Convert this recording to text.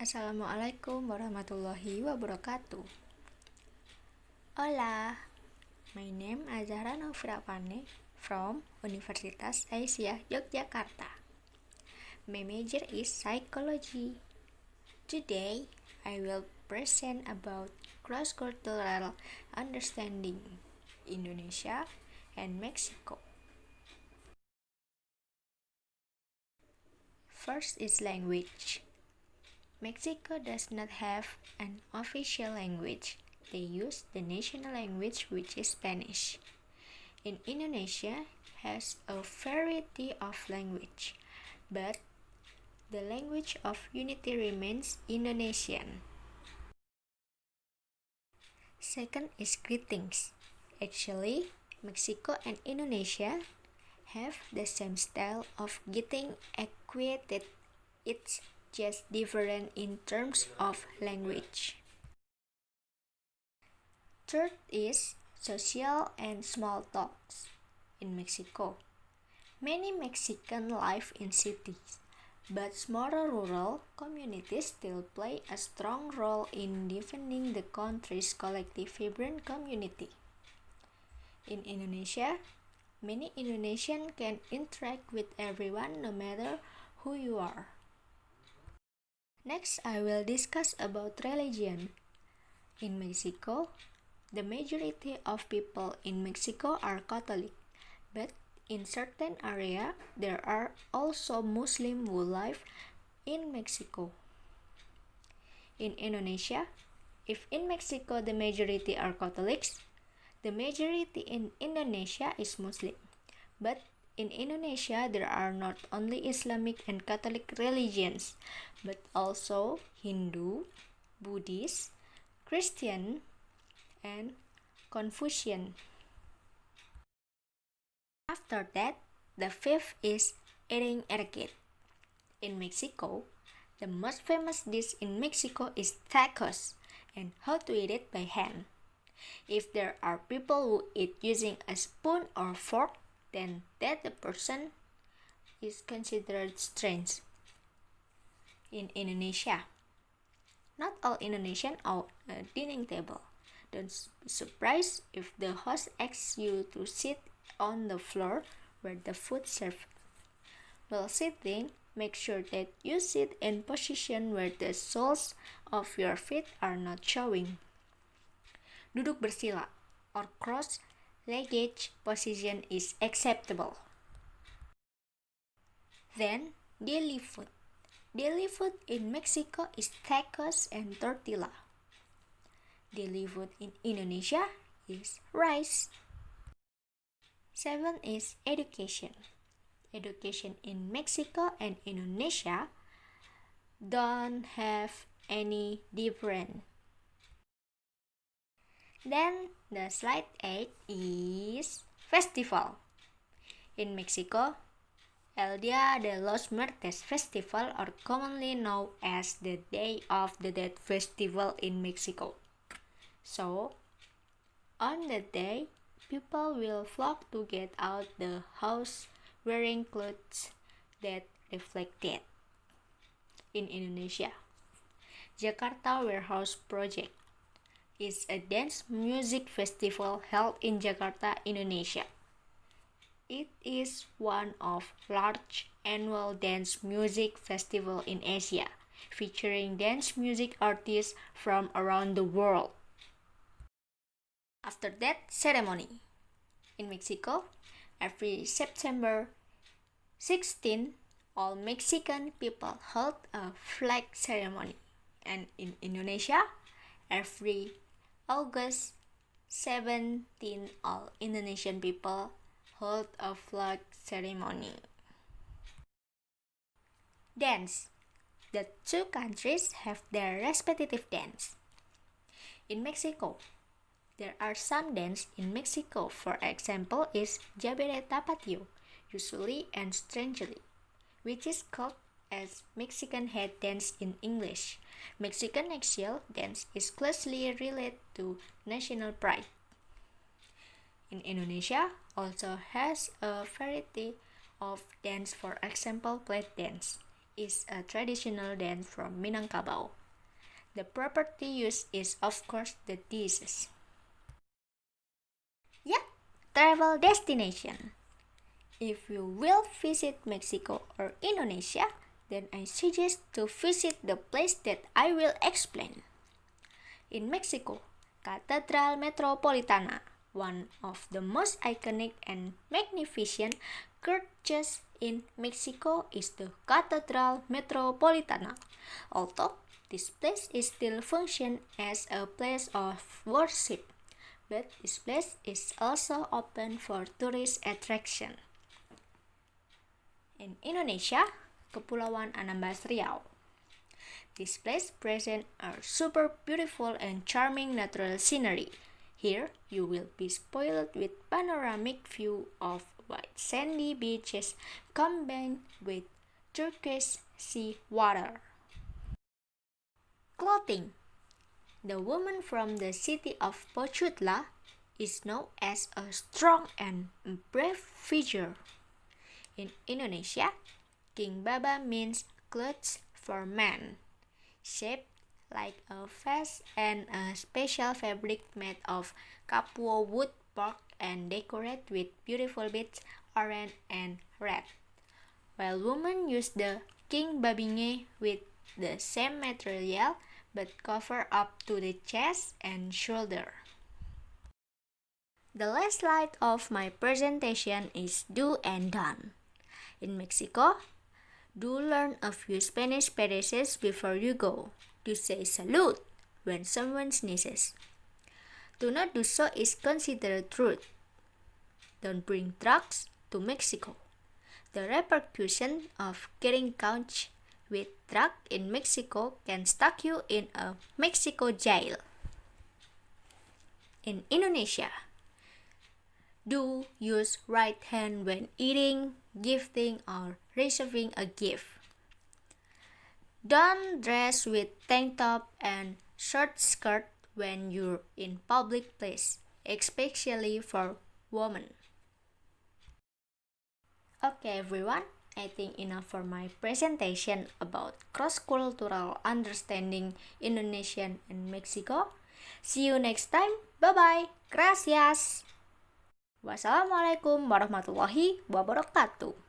Assalamualaikum warahmatullahi wabarakatuh. Hola, my name is Zahra Nouvira from Universitas Aisyah Yogyakarta. My major is psychology. Today, I will present about cross-cultural understanding Indonesia and Mexico. First is language. Mexico does not have an official language. They use the national language, which is Spanish. In Indonesia has a variety of language, but the language of unity remains Indonesian. Second is greetings. Actually, Mexico and Indonesia have the same style of greeting equated. It's just different in terms of language. Third is social and small talks. In Mexico, many Mexicans live in cities, but smaller rural communities still play a strong role in defending the country's collective vibrant community. In Indonesia, many Indonesians can interact with everyone no matter who you are. Next, I will discuss about religion. In Mexico, the majority of people in Mexico are Catholic, but in certain areas there are also Muslims who live in Mexico. In Indonesia, if in Mexico the majority are Catholics, the majority in Indonesia is Muslim. But in Indonesia, there are not only Islamic and Catholic religions, but also Hindu, Buddhist, Christian, and Confucian. After that, the fifth is eating arcade. In Mexico, the most famous dish in Mexico is tacos, and how to eat it by hand. If there are people who eat using a spoon or fork, then that the person is considered strange. In Indonesia, not all Indonesians own a dining table. Don't be surprised if the host asks you to sit on the floor where the food served. While sitting, make sure that you sit in position where the soles of your feet are not showing. Duduk bersila or cross-legged position is acceptable. Then, daily food. Daily food in Mexico is tacos and tortilla. Daily food in Indonesia is rice. 7 is education. Education in Mexico and Indonesia don't have any difference. Then the slide 8 is festival. In Mexico, El Dia de los Muertos Festival, or commonly known as the Day of the Dead Festival in Mexico. So, on that day, people will flock to get out the house wearing clothes that reflect death. In Indonesia, Jakarta Warehouse Project is a dance music festival held in Jakarta, Indonesia. It is one of large annual dance music festival in Asia, featuring dance music artists from around the world. After that, ceremony. In Mexico, every September 16, all Mexican people hold a flag ceremony. And in Indonesia, every August 17, all Indonesian people hold a flag ceremony. Dance. The two countries have their respective dance. In Mexico, there are some dance in Mexico. For example, is Jabere Tapatio, usually and strangely, which is called as Mexican head dance in English. Mexican axial dance is closely related to national pride. In Indonesia, also has a variety of dance, for example, plate dance. is a traditional dance from Minangkabau. The property used is of course the dishes. Yeah, travel destination. If you will visit Mexico or Indonesia, then I suggest to visit the place that I will explain. In Mexico, Catedral Metropolitana, one of the most iconic and magnificent churches in Mexico, is the Catedral Metropolitana. Although this place is still function as a place of worship, but this place is also open for tourist attraction. In Indonesia, Kepulauan Anambas Riau. This place presents a super beautiful and charming natural scenery. Here, you will be spoiled with panoramic view of white sandy beaches combined with turquoise sea water. Clothing. The woman from the city of Pochutla is known as a strong and brave figure. In Indonesia, King Baba means clothes for men, shaped like a vest and a special fabric made of kapua wood bark and decorated with beautiful beads, orange and red. While women use the King Babinge with the same material but cover up to the chest and shoulder. The last slide of my presentation is do and done. In Mexico, do learn a few Spanish phrases before you go. Do say salud when someone sneezes. To not do so is considered rude. Don't bring drugs to Mexico. The repercussion of getting caught with drugs in Mexico can stuck you in a Mexico jail. In Indonesia, do use right hand when eating, gifting, or receiving a gift. Don't dress with tank top and short skirt when you're in public place, especially for women. Okay everyone, I think enough for my presentation about cross-cultural understanding Indonesian and Mexico. See you next time. Bye-bye. Gracias. Wassalamualaikum warahmatullahi wabarakatuh.